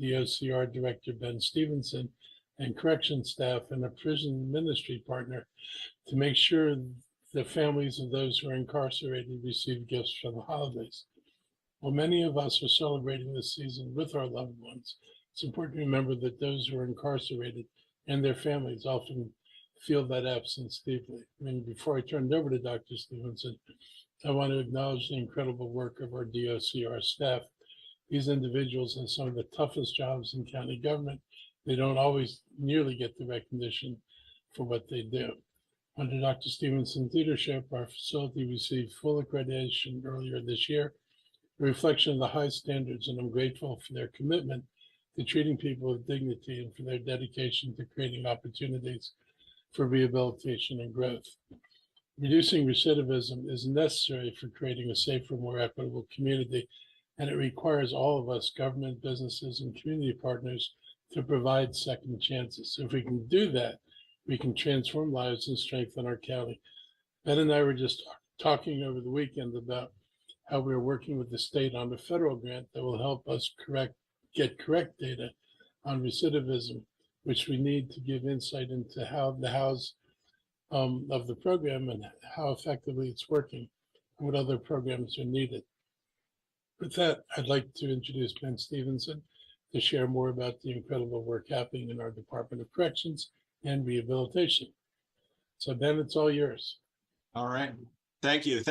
DOCR Director Ben Stevenson and corrections staff and a prison ministry partner to make sure the families of those who are incarcerated receive gifts for the holidays. While many of us are celebrating this season with our loved ones, it's important to remember that those who are incarcerated and their families often feel that absence deeply. Before I turn it over to Dr. Stevenson, I want to acknowledge the incredible work of our DOCR staff. These individuals have some of the toughest jobs in county government. They don't always nearly get the recognition for what they do. Under Dr. Stevenson's leadership, our facility received full accreditation earlier this year, a reflection of the high standards, and I'm grateful for their commitment to treating people with dignity and for their dedication to creating opportunities for rehabilitation and growth. Reducing recidivism is necessary for creating a safer, more equitable community, and it requires all of us, government, businesses, and community partners, to provide second chances. If we can do that, we can transform lives and strengthen our county. Ben and I were just talking over the weekend about how we're working with the state on a federal grant that will help us get correct data on recidivism, which we need to give insight into how the hows of the program and how effectively it's working and what other programs are needed. With that, I'd like to introduce Ben Stevenson to share more about the incredible work happening in our Department of Corrections and Rehabilitation. So Ben, it's all yours. All right. Thank you,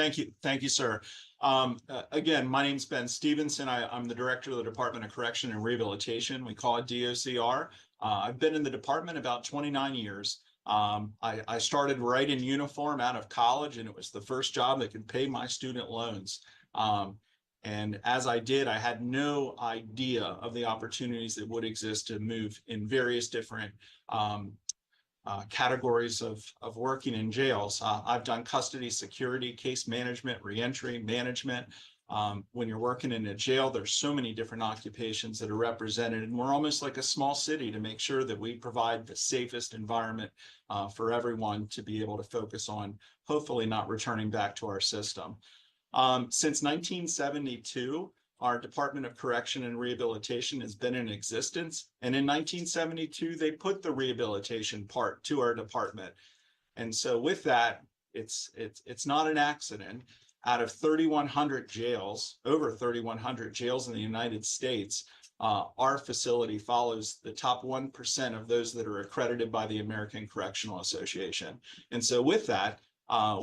sir. Again, my name's Ben Stevenson. I'm the director of the Department of Correction and Rehabilitation. We call it DOCR. I've been in the department about 29 years. I started right in uniform out of college, and it was the first job that could pay my student loans. And as I did, I had no idea of the opportunities that would exist to move in various different categories of working in jails. I've done custody, security, case management, reentry management. When you're working in a jail, there's so many different occupations that are represented, and we're almost like a small city to make sure that we provide the safest environment for everyone to be able to focus on, hopefully not returning back to our system. Since 1972, our Department of Correction and Rehabilitation has been in existence. And in 1972, they put the rehabilitation part to our department. And so with that, it's not an accident. Out of 3,100 jails, over 3,100 jails in the United States, our facility follows the top 1% of those that are accredited by the American Correctional Association. And so with that,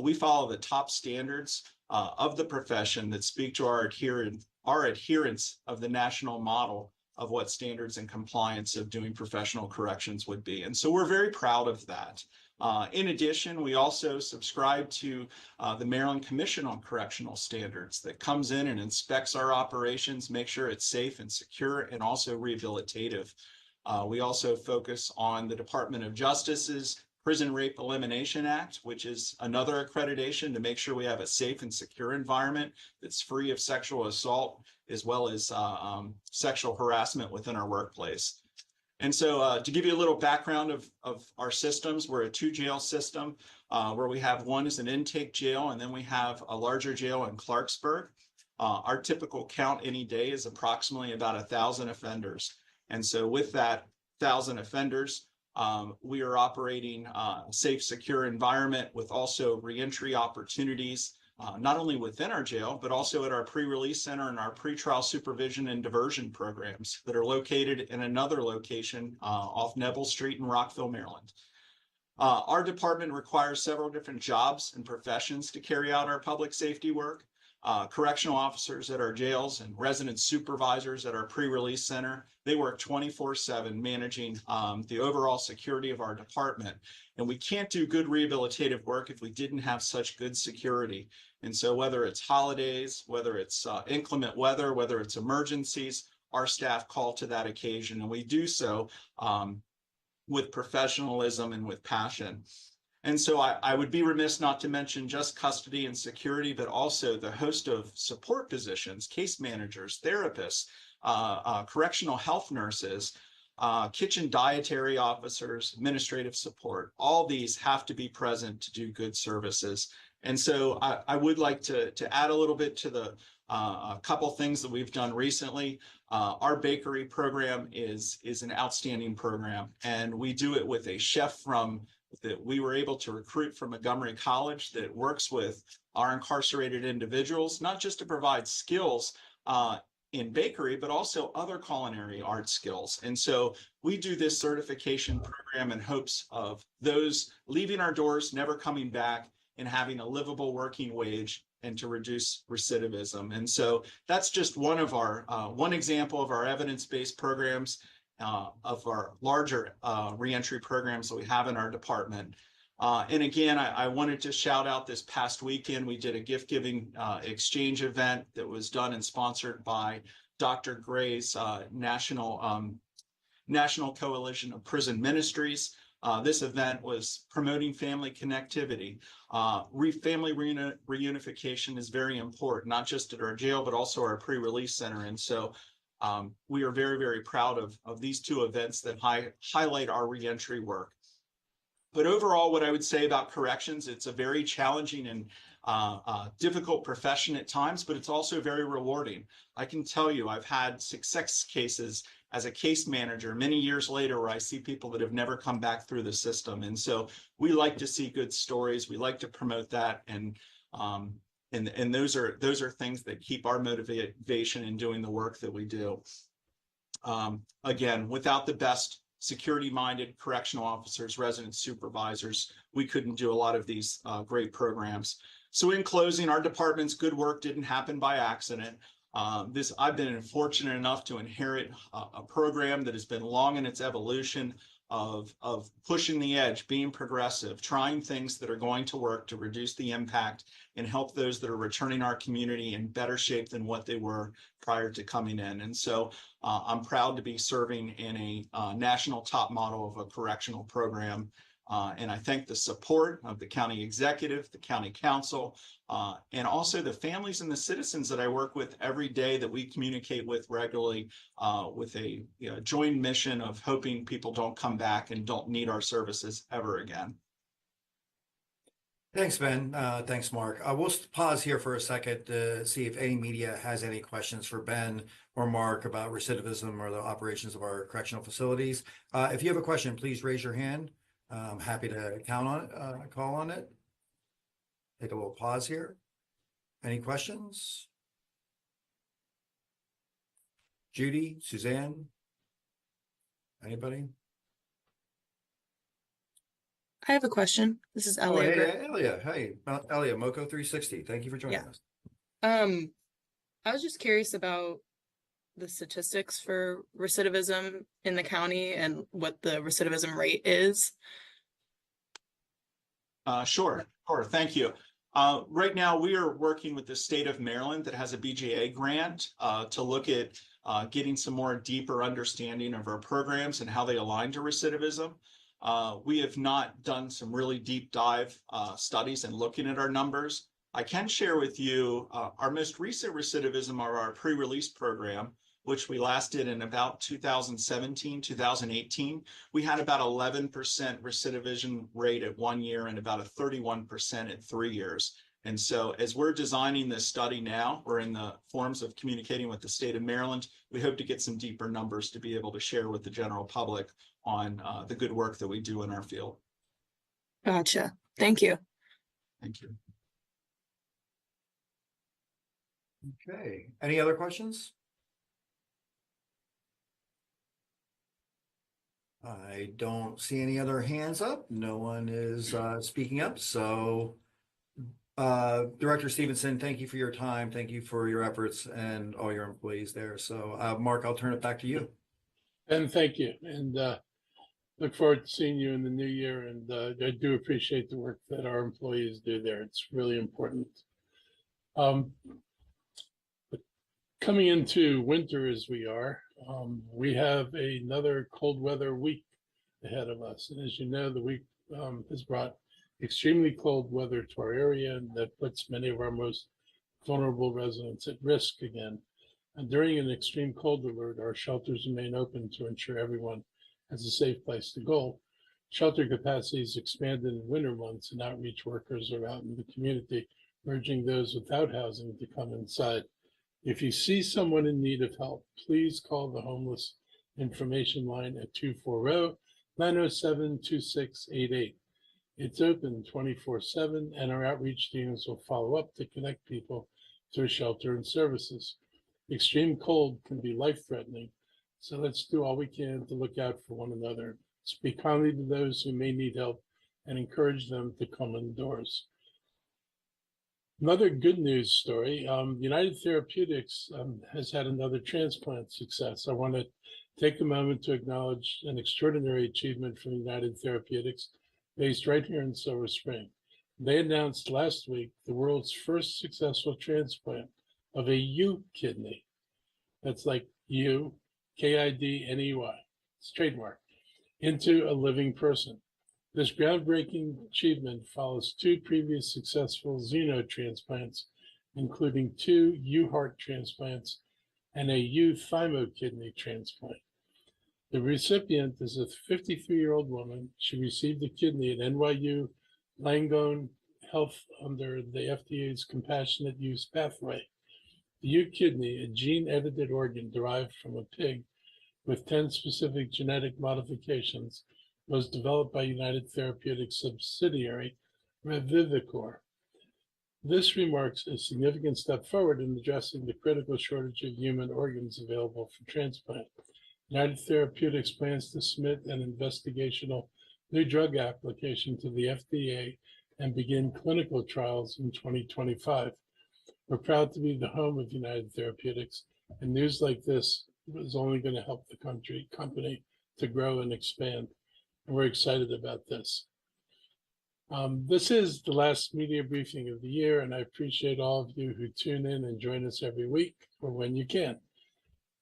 we follow the top standards of the profession that speak to our adherence of the national model of what standards and compliance of doing professional corrections would be. And so we're very proud of that. In addition, we also subscribe to the Maryland Commission on Correctional Standards that comes in and inspects our operations, make sure it's safe and secure and also rehabilitative. We also focus on the Department of Justice's Prison Rape Elimination Act, which is another accreditation to make sure we have a safe and secure environment that's free of sexual assault, as well as sexual harassment within our workplace. And so to give you a little background of our systems, we're a 2-jail system where we have one is an intake jail, and then we have a larger jail in Clarksburg. Our typical count any day is approximately about 1,000 offenders. And so with that 1,000 offenders, we are operating a safe, secure environment with also reentry opportunities, not only within our jail, but also at our pre-release center and our pretrial supervision and diversion programs that are located in another location off Neville Street in Rockville, Maryland. Our department requires several different jobs and professions to carry out our public safety work. Correctional officers at our jails and resident supervisors at our pre-release center, they work 24/7 managing the overall security of our department. And we can't do good rehabilitative work if we didn't have such good security. And so whether it's holidays, whether it's inclement weather, whether it's emergencies, our staff call to that occasion, and we do so with professionalism and with passion. And so I would be remiss not to mention just custody and security, but also the host of support positions, case managers, therapists, correctional health nurses, kitchen dietary officers, administrative support. All these have to be present to do good services. And so I would like to add a little bit to the A couple things that we've done recently. Our bakery program is an outstanding program, and we do it with a chef that we were able to recruit from Montgomery College that works with our incarcerated individuals, not just to provide skills in bakery, but also other culinary art skills. And so we do this certification program in hopes of those leaving our doors, never coming back, and having a livable working wage, and to reduce recidivism. And so that's just one of our one example of our evidence-based programs, of our larger reentry programs that we have in our department. And again, I wanted to shout out this past weekend, we did a gift giving exchange event that was done and sponsored by Dr. Gray's National Coalition of Prison Ministries. This event was promoting family connectivity. Family reunification is very important, not just at our jail, but also our pre-release center. And so we are very, very proud of these two events that highlight our reentry work. But overall, what I would say about corrections, it's a very challenging and difficult profession at times, but it's also very rewarding. I can tell you, I've had success cases as a case manager many years later where I see people that have never come back through the system. And so we like to see good stories. We like to promote that. And those are things that keep our motivation in doing the work that we do. Again, without the best security-minded correctional officers, resident supervisors, we couldn't do a lot of these great programs. So in closing, our department's good work didn't happen by accident. I've been fortunate enough to inherit a program that has been long in its evolution of pushing the edge, being progressive, trying things that are going to work to reduce the impact and help those that are returning our community in better shape than what they were prior to coming in. And so I'm proud to be serving in a national top model of a correctional program. And I thank the support of the county executive, the county council, and also the families and the citizens that I work with every day that we communicate with regularly, with a joint mission of hoping people don't come back and don't need our services ever again. Thanks, Ben. Thanks, Mark. We'll pause here for a second to see if any media has any questions for Ben or Mark about recidivism or the operations of our correctional facilities. If you have a question, please raise your hand. I'm happy to call on it. Take a little pause here. Any questions? Judy, Suzanne, anybody? I have a question. This is Oh, Elliot. hey, Elia. Hey, Elia, Moco 360. Thank you for joining us. I was just curious about the statistics for recidivism in the county and what the recidivism rate is. Sure. Thank you. Right now, we are working with the state of Maryland that has a BJA grant to look at getting some more deeper understanding of our programs and how they align to recidivism. We have not done some really deep dive studies and looking at our numbers. I can share with you our most recent recidivism are our pre-release program, which we last did in about 2017, 2018. We had about 11% recidivism rate at 1 year and about a 31% at 3 years. And so as we're designing this study now, we're in the forms of communicating with the state of Maryland. We hope to get some deeper numbers to be able to share with the general public on the good work that we do in our field. Gotcha. Thank you. Thank you. Okay. Any other questions? I don't see any other hands up. No one is speaking up. So Director Stevenson, thank you for your time. Thank you for your efforts and all your employees there. So Mark, I'll turn it back to you. And thank you. And look forward to seeing you in the new year. And I do appreciate the work that our employees do there. It's really important. But coming into winter as we are, we have another cold weather week ahead of us. And as you know, the week has brought extremely cold weather to our area, and that puts many of our most vulnerable residents at risk again. And during an extreme cold alert, our shelters remain open to ensure everyone has a safe place to go. Shelter capacity is expanded in winter months, and outreach workers are out in the community, urging those without housing to come inside If you see someone in need of help, please call the homeless information line at 240-907-2688. It's open 24/7, and our outreach teams will follow up to connect people to a shelter and services. Extreme cold can be life-threatening, so let's do all we can to look out for one another. Speak kindly to those who may need help and encourage them to come indoors. Another good news story, United Therapeutics has had another transplant success. I want to take a moment to acknowledge an extraordinary achievement from United Therapeutics based right here in Silver Spring. They announced last week the world's first successful transplant of a U kidney. That's like U, KIDNEY, it's trademark, into a living person. This groundbreaking achievement follows 2 previous successful xenotransplants, including 2 U-heart transplants and a U-thymo kidney transplant. The recipient is a 53-year-old woman. She received a kidney at NYU Langone Health under the FDA's compassionate use pathway. The U-kidney, a gene-edited organ derived from a pig with 10 specific genetic modifications, was developed by United Therapeutics subsidiary Revivicor. This remarks a significant step forward in addressing the critical shortage of human organs available for transplant. United Therapeutics plans to submit an investigational new drug application to the FDA and begin clinical trials in 2025. We're proud to be the home of United Therapeutics, and news like this is only going to help the company to grow and expand. And we're excited about this. This is the last media briefing of the year, and I appreciate all of you who tune in and join us every week or when you can.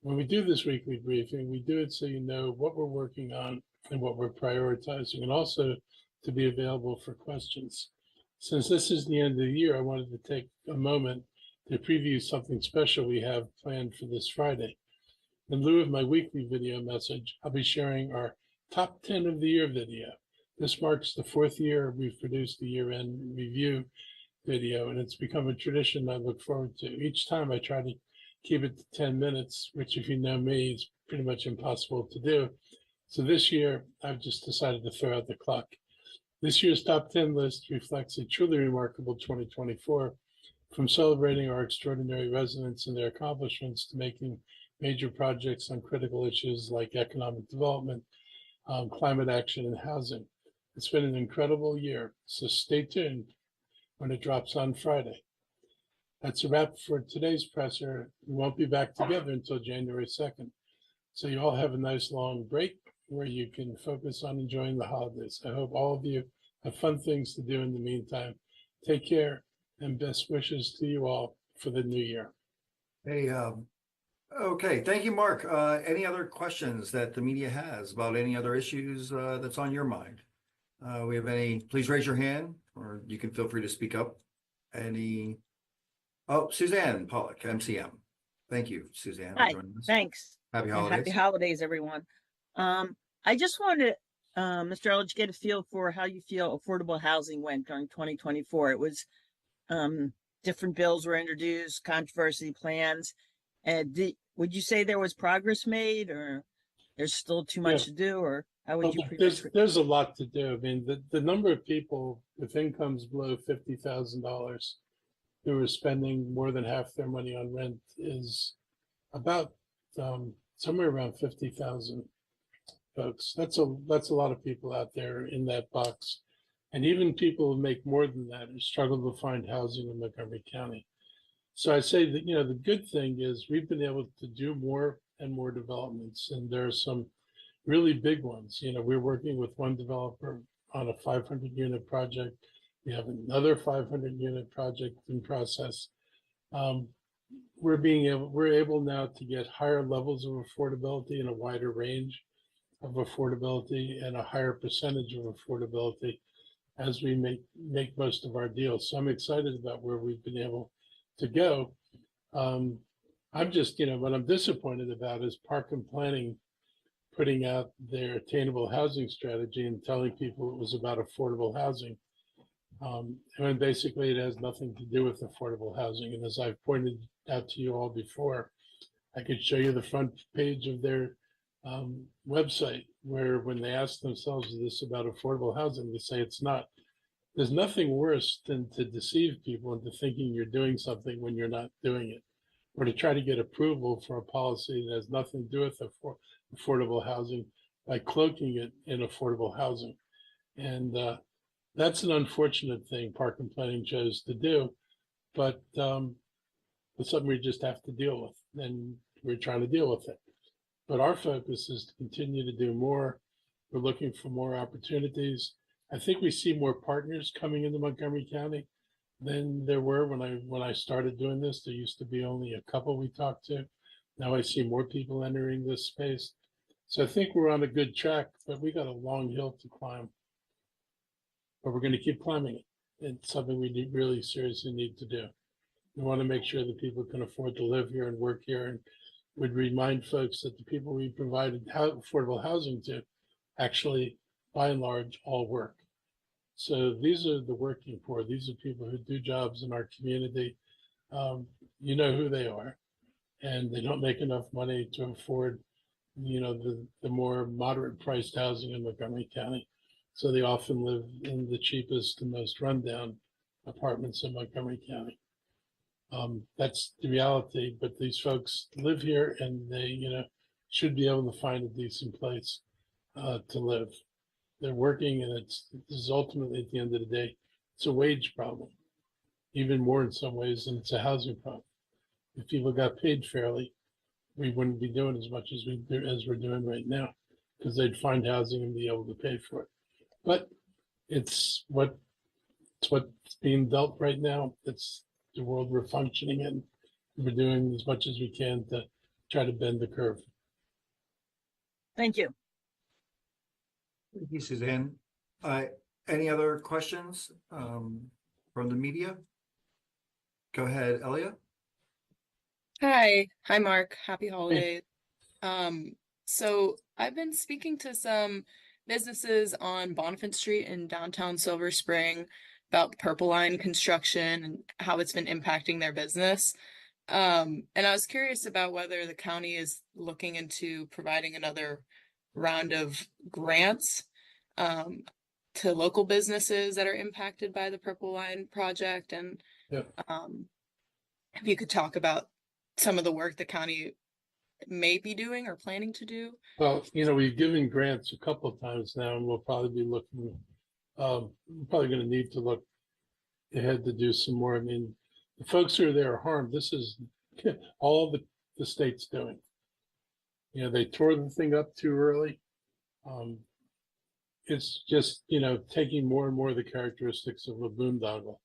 When we do this weekly briefing, we do it so you know what we're working on and what we're prioritizing, and also to be available for questions. Since this is the end of the year, I wanted to take a moment to preview something special we have planned for this Friday. In lieu of my weekly video message, I'll be sharing our Top 10 of the Year video. This marks the 4th year we've produced the year-end review video, and it's become a tradition I look forward to. Each time I try to keep it to 10 minutes, which if you know me, is pretty much impossible to do. So this year, I've just decided to throw out the clock. This year's top 10 list reflects a truly remarkable 2024, from celebrating our extraordinary residents and their accomplishments to making major projects on critical issues like economic development, climate action, and housing. It's been an incredible year, so stay tuned when it drops on Friday. That's a wrap for today's presser. We won't be back together until January 2nd. So you all have a nice long break where you can focus on enjoying the holidays. I hope all of you have fun things to do in the meantime. Take care, and best wishes to you all for the new year. Hey, okay, thank you, Mark. Any other questions that the media has about any other issues that's on your mind? We have any, please raise your hand, or you can feel free to speak up. Any, oh, Suzanne Pollock, MCM. Thank you, Suzanne, Hi, for joining us. thanks. Happy And holidays. happy holidays, everyone. I just wanted to, Mr. Elrich, get a feel for how you feel affordable housing went during 2024. It was different bills were introduced, controversy plans. And would you say there was progress made, or there's still too much to do, or how would you? There's a lot to do. I mean, the number of people with incomes below $50,000 who are spending more than half their money on rent is about somewhere around 50,000 folks. That's a lot of people out there in that box. And even people who make more than that struggle to find housing in Montgomery County. So I say that, the good thing is we've been able to do more and more developments, and there are some really big ones. We're working with one developer on a 500-unit project. We have another 500-unit project in process. We're able now to get higher levels of affordability and a wider range of affordability and a higher percentage of affordability as we make most of our deals. So I'm excited about where we've been able to go. I'm just, what I'm disappointed about is Park and Planning putting out their attainable housing strategy and telling people it was about affordable housing. And basically it has nothing to do with affordable housing. And as I've pointed out to you all before, I could show you the front page of their website where when they ask themselves this about affordable housing, they say it's not. There's nothing worse than to deceive people into thinking you're doing something when you're not doing it, or to try to get approval for a policy that has nothing to do with affordable housing by cloaking it in affordable housing. And that's an unfortunate thing Park and Planning chose to do, but it's something we just have to deal with, and we're trying to deal with it. But our focus is to continue to do more. We're looking for more opportunities. I think we see more partners coming into Montgomery County than there were when I started doing this. There used to be only a couple we talked to. Now I see more people entering this space. So I think we're on a good track, but we got a long hill to climb. But we're going to keep climbing it. It's something we really seriously need to do. We want to make sure that people can afford to live here and work here, and would remind folks that the people we provided affordable housing to actually, by and large, all work. So these are the working poor. These are people who do jobs in our community. You know who they are, and they don't make enough money to afford, the more moderate priced housing in Montgomery County. So they often live in the cheapest and most rundown apartments in Montgomery County. That's the reality, but these folks live here and they, should be able to find a decent place to live. They're working, and this is ultimately, at the end of the day, it's a wage problem, even more in some ways than it's a housing problem. If people got paid fairly, we wouldn't be doing as much as we're doing right now, because they'd find housing and be able to pay for it. But it's what's being dealt right now. It's the world we're functioning in. We're doing as much as we can to try to bend the curve. Thank you. Thank you, Suzanne. Any other questions from the media? Go ahead, Elia. Hi, Mark. Happy holidays. So I've been speaking to some businesses on Bonifant Street in downtown Silver Spring about the Purple Line construction and how it's been impacting their business. And I was curious about whether the county is looking into providing another round of grants to local businesses that are impacted by the Purple Line project. And Yep. if you could talk about some of the work the county may be doing or planning to do. Well, we've given grants a couple of times now, and we'll probably be looking, we're probably going to need to look ahead to do some more. I mean, the folks who are there are harmed. This is all the state's doing. They tore the thing up too early. It's just, taking more and more of the characteristics of a boondoggle.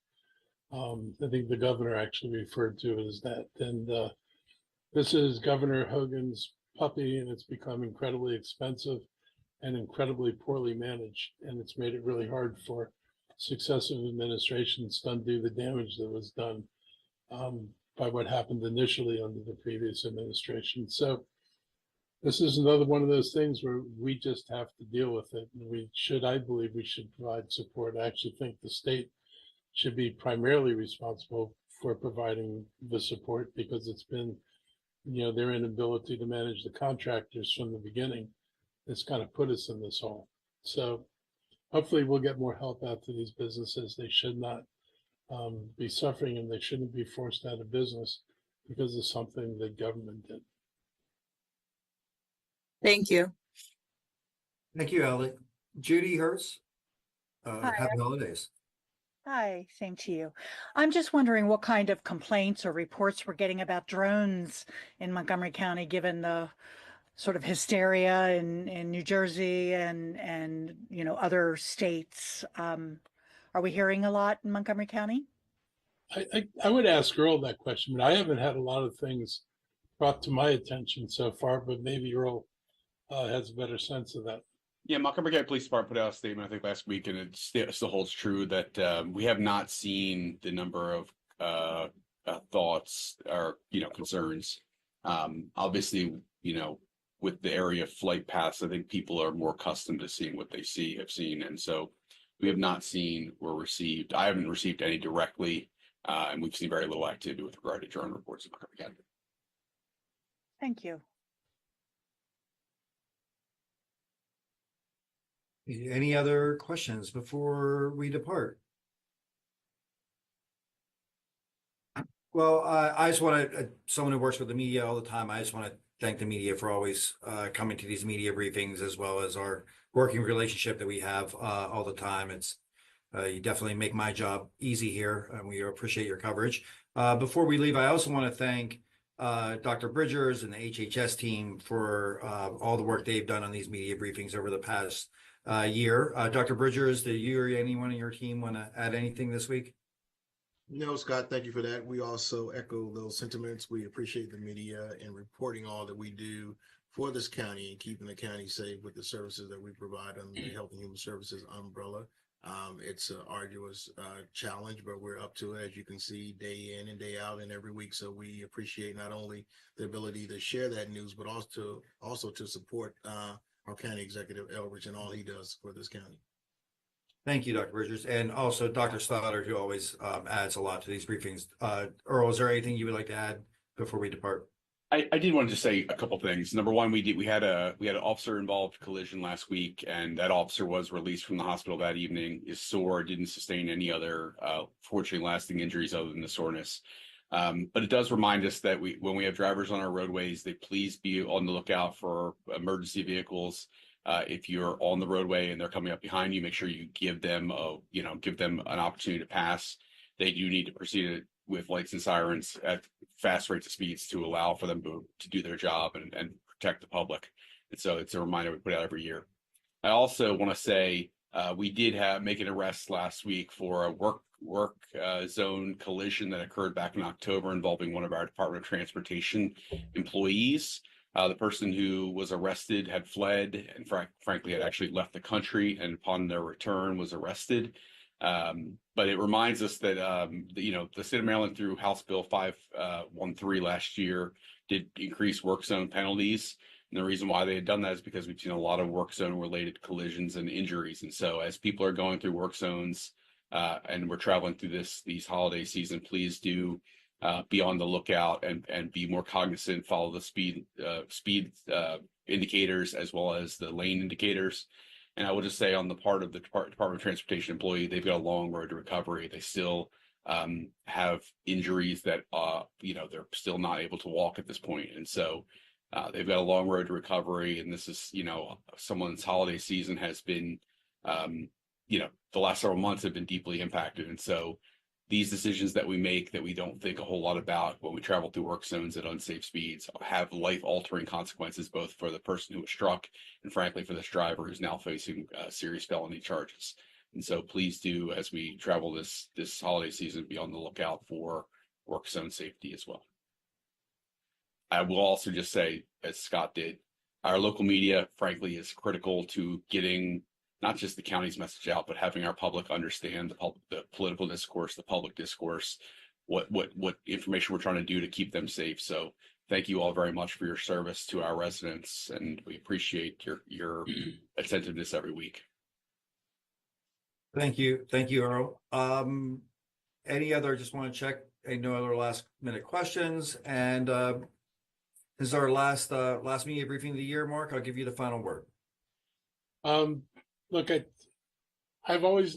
I think the governor actually referred to it as that. And this is Governor Hogan's puppy, and it's become incredibly expensive and incredibly poorly managed. And it's made it really hard for successive administrations to undo the damage that was done by what happened initially under the previous administration. So this is another one of those things where we just have to deal with it. And I believe we should provide support. I actually think the state should be primarily responsible for providing the support, because it's been, their inability to manage the contractors from the beginning that's kind of put us in this hole. So hopefully we'll get more help out to these businesses. They should not be suffering, and they shouldn't be forced out of business because of something the government did. Thank you. Thank you, Ellie. Judy Hertz. Hi. Happy holidays. Hi, same to you. I'm just wondering what kind of complaints or reports we're getting about drones in Montgomery County, given the sort of hysteria in New Jersey and other states. Are we hearing a lot in Montgomery County? I would ask Earl that question, but I haven't had a lot of things brought to my attention so far, but maybe Earl has a better sense of that. Yeah, Montgomery County Police Department put out a statement, I think, last week, and it still holds true that we have not seen the number of thoughts or concerns. Obviously, with the area of flight paths, I think people are more accustomed to seeing what have seen, and so We have not seen or received, I haven't received any directly, and we've seen very little activity with regard to drone reports in Montgomery County. Thank you. Any other questions before we depart? Well, I just want to, someone who works with the media all the time, I just want to thank the media for always coming to these media briefings, as well as our working relationship that we have all the time. It's you definitely make my job easy here, and we appreciate your coverage. Before we leave, I also want to thank Dr. Bridgers and the HHS team for all the work they've done on these media briefings over the past year. Dr. Bridgers, do you or anyone on your team want to add anything this week? No, Scott, thank you for that. We also echo those sentiments. We appreciate the media and reporting all that we do for this county and keeping the county safe with the services that we provide under the Health and Human Services umbrella. It's an arduous challenge, but we're up to it, as you can see, day in and day out and every week. So we appreciate not only the ability to share that news, but also to support our county executive, Elrich, and all he does for this county. Thank you, Dr. Bridgers, and also Dr. Stoddard, who always adds a lot to these briefings. Earl, is there anything you would like to add before we depart? I did want to just say a couple things. Number one, we had an officer involved collision last week, and that officer was released from the hospital that evening. Is sore, didn't sustain any other fortunately lasting injuries other than the soreness. But it does remind us that when we have drivers on our roadways, they please be on the lookout for emergency vehicles. If you're on the roadway and they're coming up behind you, make sure you give them an opportunity to pass. They do need to proceed with lights and sirens at fast rates of speeds to allow for them to do their job and protect the public. And so it's a reminder we put out every year. I also want to say we did make an arrest last week for a work zone collision that occurred back in October involving one of our Department of Transportation employees. The person who was arrested had fled and frankly had actually left the country, and upon their return was arrested. But it reminds us that the state of Maryland, through House Bill 513 last year, did increase work zone penalties. And the reason why they had done that is because we've seen a lot of work zone related collisions and injuries. And so as people are going through work zones and we're traveling through these holiday season, please do be on the lookout and be more cognizant, follow the speed indicators as well as the lane indicators. And I will just say, on the part of the Department of Transportation employee, they've got a long road to recovery. They still have injuries that they're still not able to walk at this point. And so they've got a long road to recovery. And this is, someone's holiday season has been, the last several months have been deeply impacted. And so these decisions that we make that we don't think a whole lot about when we travel through work zones at unsafe speeds have life-altering consequences, both for the person who was struck and frankly for this driver who's now facing serious felony charges. And so please do, as we travel this holiday season, be on the lookout for work zone safety as well. I will also just say, as Scott did, our local media, frankly, is critical to getting not just the county's message out, but having our public understand the political discourse, the public discourse, what information we're trying to do to keep them safe. So thank you all very much for your service to our residents, and we appreciate your attentiveness every week. Thank you, Earl. Just want to check. No other last minute questions, and this is our last media briefing of the year. Mark, I'll give you the final word. Look, I've always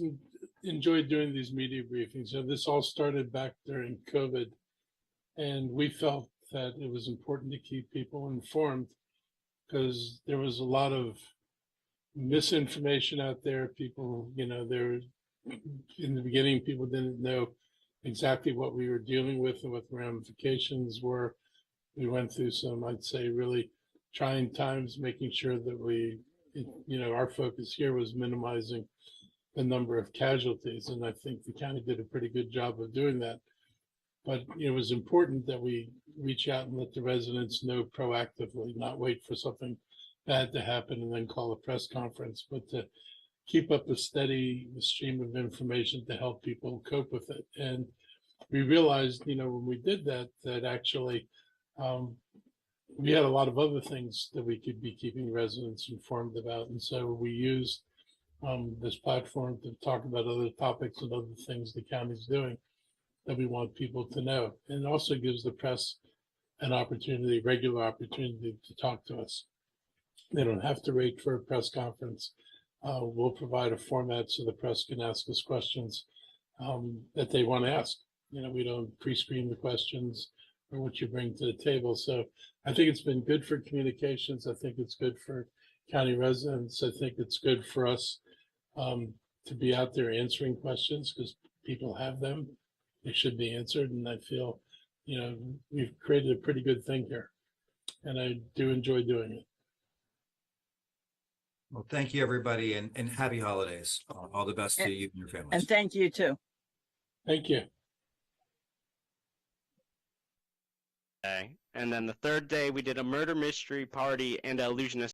enjoyed doing these media briefings. So this all started back during COVID, and we felt that it was important to keep people informed because there was a lot of misinformation out there. People, there in the beginning, people didn't know exactly what we were dealing with and what the ramifications were. We went through some, I'd say, really trying times, making sure that our focus here was minimizing the number of casualties. And I think the county did a pretty good job of doing that. But it was important that we reach out and let the residents know proactively, not wait for something bad to happen and then call a press conference, but to keep up a steady stream of information to help people cope with it. And we realized, when we did that, that actually we had a lot of other things that we could be keeping residents informed about. And so we used this platform to talk about other topics and other things the county's doing that we want people to know. And it also gives the press an opportunity, regular opportunity to talk to us. They don't have to wait for a press conference. We'll provide a format so the press can ask us questions that they want to ask. We don't pre-screen the questions or what you bring to the table. So I think it's been good for communications. I think it's good for county residents. I think it's good for us to be out there answering questions because people have them. They should be answered. And I feel, we've created a pretty good thing here. And I do enjoy doing it. Well, thank you, everybody, and happy holidays. All the best to you and your families. And thank you too. Thank you. And then the third day we did a murder mystery party and illusionist